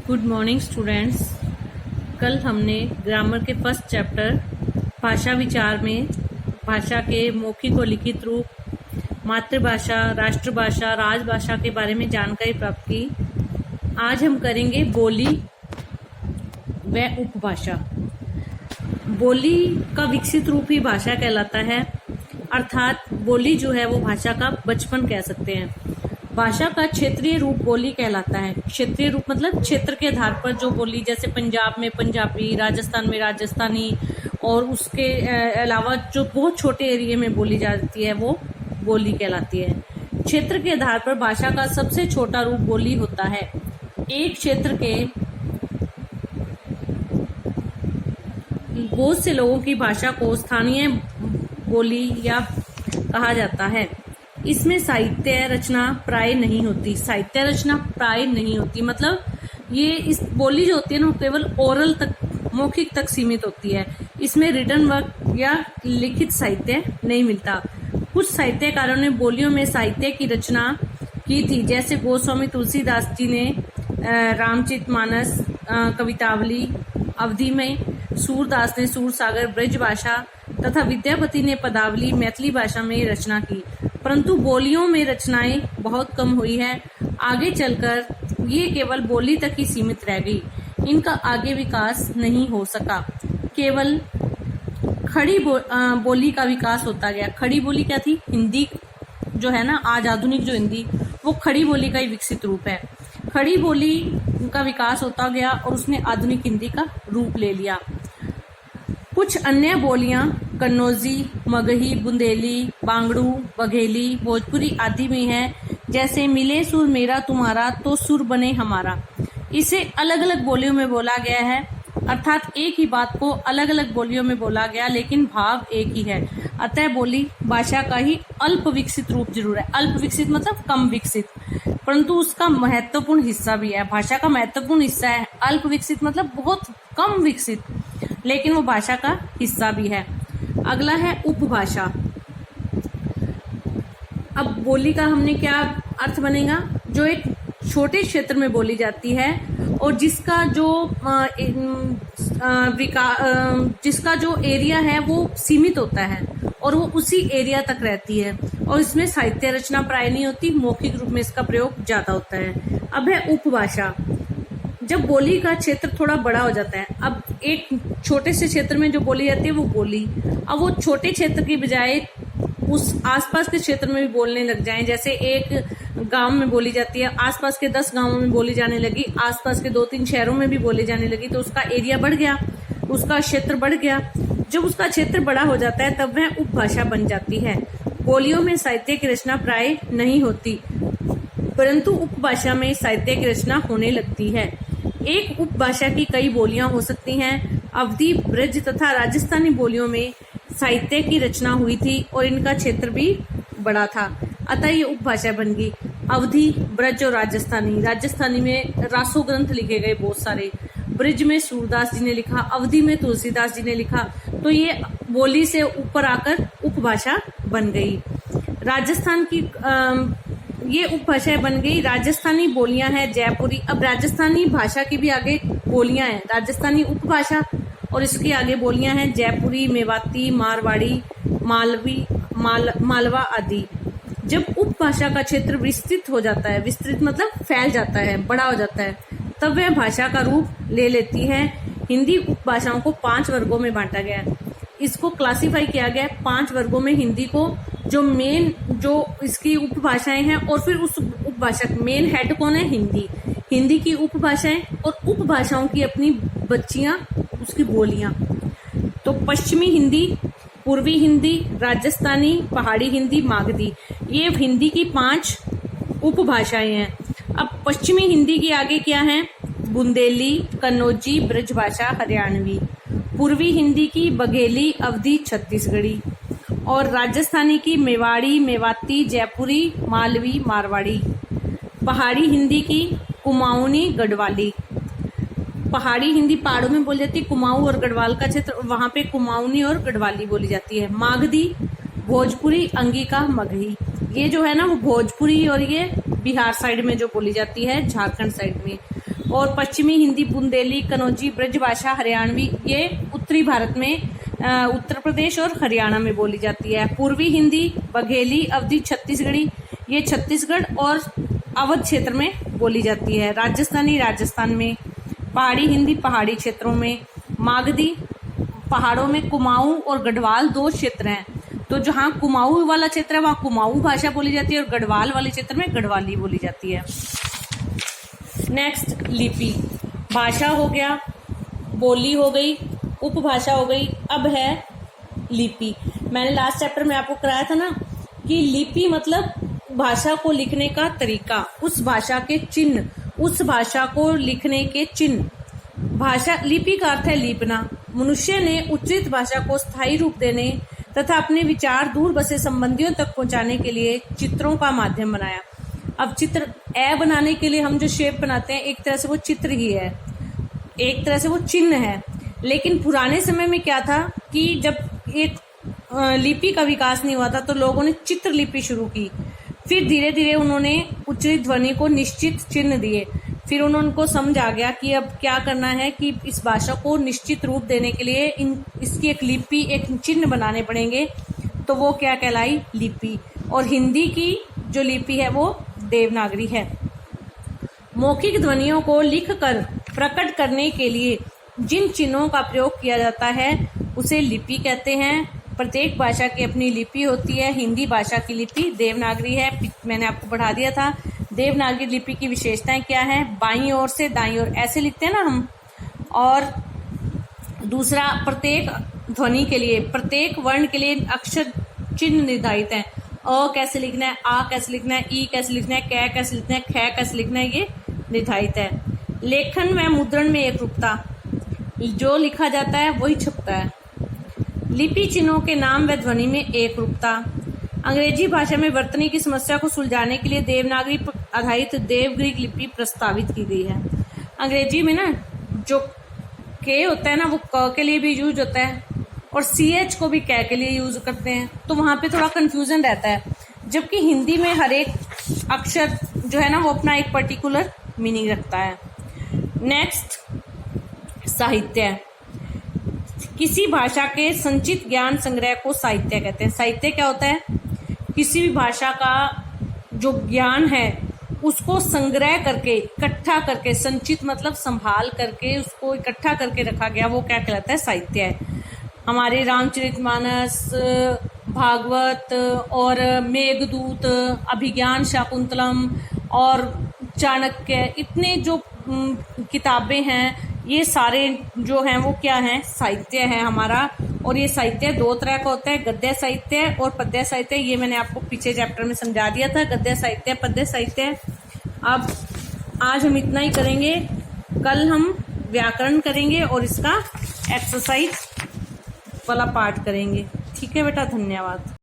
Good morning students. कल हमने grammar के फर्स्ट चैप्टर भाषा विचार में भाषा के मौखिक और लिखित रूप, मातृभाषा, राष्ट्रभाषा, राजभाषा के बारे में जानकारी प्राप्त की। आज हम करेंगे बोली व उपभाषा। बोली का विकसित रूप ही भाषा कहलाता है, अर्थात बोली जो है वो भाषा का बचपन कह सकते हैं। भाषा का क्षेत्रीय रूप बोली कहलाता है। क्षेत्रीय रूप मतलब क्षेत्र के आधार पर जो बोली, जैसे पंजाब में पंजाबी, राजस्थान में राजस्थानी, और उसके अलावा जो बहुत छोटे एरिया में बोली जाती है वो बोली कहलाती है। क्षेत्र के आधार पर भाषा का सबसे छोटा रूप बोली होता है। एक क्षेत्र के बहुत से लोगों की भाषा को स्थानीय बोली या कहा जाता है। इसमें साहित्य रचना प्राय नहीं होती। साहित्य रचना प्राय नहीं होती मतलब ये इस बोली जो होती है ना वो केवल ओरल तक, मौखिक तक सीमित होती है। इसमें रिटन वर्क या लिखित साहित्य नहीं मिलता। कुछ साहित्यकारों ने बोलियों में साहित्य की रचना की थी, जैसे गोस्वामी तुलसीदास जी ने रामचरितमानस, कवितावली, अवधि में सूरदास ने सूरसागर ब्रज भाषा तथा विद्यापति ने पदावली मैथिली भाषा में रचना की। परंतु बोलियों में रचनाएं बहुत कम हुई है। आगे चलकर ये केवल बोली तक ही सीमित रह गई। इनका आगे विकास नहीं हो सका। केवल खड़ी बोली का विकास होता गया। खड़ी बोली क्या थी? हिंदी जो है ना, आज आधुनिक जो हिंदी, वो खड़ी बोली का ही विकसित रूप है। खड़ी बोली का विकास होता गया और उसने आधुनिक हिंदी का रूप ले लिया। कुछ अन्य बोलियां कन्नौजी, मगही, बुंदेली, बांगड़ू, बघेली, भोजपुरी आदि में है, जैसे मिले सुर मेरा तुम्हारा तो सुर बने हमारा। इसे अलग अलग बोलियों में बोला गया है, अर्थात एक ही बात को अलग अलग बोलियों में बोला गया लेकिन भाव एक ही है। अतः बोली भाषा का ही अल्प विकसित रूप जरूर है। अल्प विकसित मतलब कम विकसित, परंतु उसका महत्वपूर्ण हिस्सा भी है। भाषा का महत्वपूर्ण हिस्सा है। अल्प विकसित मतलब बहुत कम विकसित, लेकिन वो भाषा का हिस्सा भी है। अगला है उपभाषा। अब बोली का हमने क्या अर्थ बनेगा? जो एक छोटे क्षेत्र में बोली जाती है और जिसका जो एरिया है वो सीमित होता है और वो उसी एरिया तक रहती है, और इसमें साहित्य रचना प्राय नहीं होती। मौखिक रूप में इसका प्रयोग ज्यादा होता है। अब है उपभाषा। जब बोली का क्षेत्र थोड़ा बड़ा हो जाता है, अब एक छोटे से क्षेत्र में जो बोली जाती है वो बोली, अब वो छोटे क्षेत्र की बजाय उस आसपास के क्षेत्र में भी बोलने लग जाएं। जैसे एक गांव में बोली जाती है, आसपास के 10 गांवों में बोली जाने लगी, आसपास के 2-3 शहरों में भी बोली जाने लगी, तो उसका एरिया बढ़ गया, उसका क्षेत्र बढ़ गया। जब उसका क्षेत्र बड़ा हो जाता है तब वह उपभाषा बन जाती है। बोलियों में साहित्य की रचना प्राय नहीं होती, परंतु उपभाषा में साहित्य की रचना होने लगती है। एक उपभाषा की कई बोलियां हो सकती हैं। अवधी, ब्रज तथा राजस्थानी बोलियों में साहित्य की रचना हुई थी और इनका क्षेत्र भी बड़ा था, अतः ये उपभाषा बन गई। अवधी, ब्रज और राजस्थानी। राजस्थानी में रासो ग्रंथ लिखे गए बहुत सारे। ब्रज में सूरदास जी ने लिखा, अवधी में तुलसीदास जी ने लिखा, तो ये बोली से ऊपर आकर उपभाषा बन गई। राजस्थान की ये उपभाषाएं बन गई। राजस्थानी बोलियां हैं जयपुरी। अब राजस्थानी भाषा की भी आगे बोलियां हैं। राजस्थानी उपभाषा और इसके आगे बोलियां हैं जयपुरी, मेवाती, मारवाड़ी, मालवा आदि। जब उपभाषा का क्षेत्र विस्तृत हो जाता है, विस्तृत मतलब फैल जाता है, बड़ा हो जाता है, तब वह भाषा का रूप ले लेती है। हिंदी उपभाषाओं को 5 वर्गों में बांटा गया है। इसको क्लासिफाई किया गया है 5 वर्गों में। हिंदी को जो इसकी उपभाषाएं हैं, और फिर उस उपभाषा मेन हेड कौन है? हिंदी की उपभाषाएं और उपभाषाओं की अपनी बच्चियां, उसकी बोलियां। तो पश्चिमी हिंदी, पूर्वी हिंदी, राजस्थानी, पहाड़ी हिंदी, मागधी, ये हिंदी की 5 उपभाषाएं हैं। अब पश्चिमी हिंदी के आगे क्या है? बुंदेली, कन्नौजी, ब्रजभाषा, हरियाणवी। पूर्वी हिंदी की बघेली, अवधी, छत्तीसगढ़ी, और राजस्थानी की मेवाड़ी, मेवाती, जयपुरी, मालवी, मारवाड़ी। पहाड़ी हिंदी की कुमाऊनी, गढ़वाली। पहाड़ी हिंदी पहाड़ों में बोली जाती है। कुमाऊं और गढ़वाल का क्षेत्र, वहां पे कुमाऊनी और गढ़वाली बोली जाती है। मागधी, भोजपुरी, अंगिका, मगही। ये जो है ना वो भोजपुरी और ये बिहार साइड में जो बोली जाती है, झारखंड साइड में। और पश्चिमी हिंदी, बुंदेली, कनौजी, ब्रज भाषा, हरियाणवी ये उत्तरी भारत में उत्तर प्रदेश और हरियाणा में बोली जाती है। पूर्वी हिंदी, बघेली, अवधी, छत्तीसगढ़ी ये छत्तीसगढ़ और अवध क्षेत्र में बोली जाती है। राजस्थानी राजस्थान में, पहाड़ी हिंदी पहाड़ी क्षेत्रों में, मागधी पहाड़ों में, कुमाऊं और गढ़वाल 2 क्षेत्र हैं। तो जहाँ कुमाऊं वाला क्षेत्र है वहाँ कुमाऊं भाषा बोली जाती है और गढ़वाल वाले क्षेत्र में गढ़वाली बोली जाती है। नेक्स्ट लिपि, भाषा हो गया, बोली हो गई, उपभाषा हो गई, अब है लिपि। मैंने लास्ट चैप्टर में आपको कराया था ना कि लिपि मतलब भाषा को लिखने का तरीका, उस भाषा के चिन्ह, उस भाषा को लिखने के चिन्ह। भाषा लिपि का अर्थ है लीपना। मनुष्य ने उचित भाषा को स्थायी रूप देने तथा अपने विचार दूर बसे संबंधियों तक पहुंचाने के लिए चित्रों का माध्यम बनाया। अब चित्र ए बनाने के लिए हम जो शेप बनाते हैं एक तरह से वो चित्र ही है, एक तरह से वो चिन्ह है। लेकिन पुराने समय में क्या था कि जब एक लिपि का विकास नहीं हुआ था तो लोगों ने चित्र लिपि शुरू की। फिर धीरे धीरे उन्होंने उच्चारित ध्वनि को निश्चित चिन्ह दिए। फिर उनको समझ आ गया कि अब क्या करना है कि इस भाषा को निश्चित रूप देने के लिए इसकी एक लिपि, एक चिन्ह बनाने पड़ेंगे। तो वो क्या कहलाई? लिपि। और हिंदी की जो लिपि है वो देवनागरी है। मौखिक ध्वनियों को लिखकर प्रकट करने के लिए जिन चिन्हों का प्रयोग किया जाता है उसे लिपि कहते हैं। प्रत्येक भाषा की अपनी लिपि होती है। हिंदी भाषा की लिपि देवनागरी है, मैंने आपको पढ़ा दिया था। देवनागरी लिपि की विशेषताएं क्या है? बाईं ओर से दाईं ओर ऐसे लिखते हैं ना हम। और दूसरा, प्रत्येक ध्वनि के लिए, प्रत्येक वर्ण के लिए अक्षर चिन्ह निर्धारित है। अ कैसे लिखना है, आ कैसे लिखना है, ई कैसे लिखना है, कै कैसे लिखना है, ख कैसे लिखना है, ये निर्धारित है। लेखन व मुद्रण में एक रूपता, जो लिखा जाता है वही छपता है। लिपि चिन्हों के नाम व ध्वनि में एक रूपता। अंग्रेजी भाषा में वर्तनी की समस्या को सुलझाने के लिए देवनागरी आधारित देवगिरी लिपि प्रस्तावित की गई है। अंग्रेजी में ना जो के होता है ना वो क के लिए भी यूज होता है और ch को भी कै के लिए यूज करते हैं, तो वहां पे थोड़ा कंफ्यूजन रहता है। जबकि हिंदी में हर एक अक्षर जो है ना वो अपना एक पर्टिकुलर मीनिंग रखता है। नेक्स्ट, साहित्य। किसी भाषा के संचित ज्ञान संग्रह को साहित्य कहते हैं। साहित्य क्या होता है? किसी भी भाषा का जो ज्ञान है उसको संग्रह करके, इकट्ठा करके, संचित मतलब संभाल करके उसको इकट्ठा करके रखा गया, वो क्या कहलाता है? साहित्य है। हमारे रामचरितमानस, भागवत और मेघदूत, अभिज्ञान शाकुंतलम और चाणक्य, इतने जो किताबें हैं ये सारे जो हैं वो क्या हैं? साहित्य है हमारा। और ये साहित्य 2 तरह का होता है, गद्य साहित्य और पद्य साहित्य। ये मैंने आपको पीछे चैप्टर में समझा दिया था, गद्य साहित्य, पद्य साहित्य। अब आज हम इतना ही करेंगे, कल हम व्याकरण करेंगे और इसका एक्सरसाइज वाला पार्ट करेंगे। ठीक है बेटा, धन्यवाद।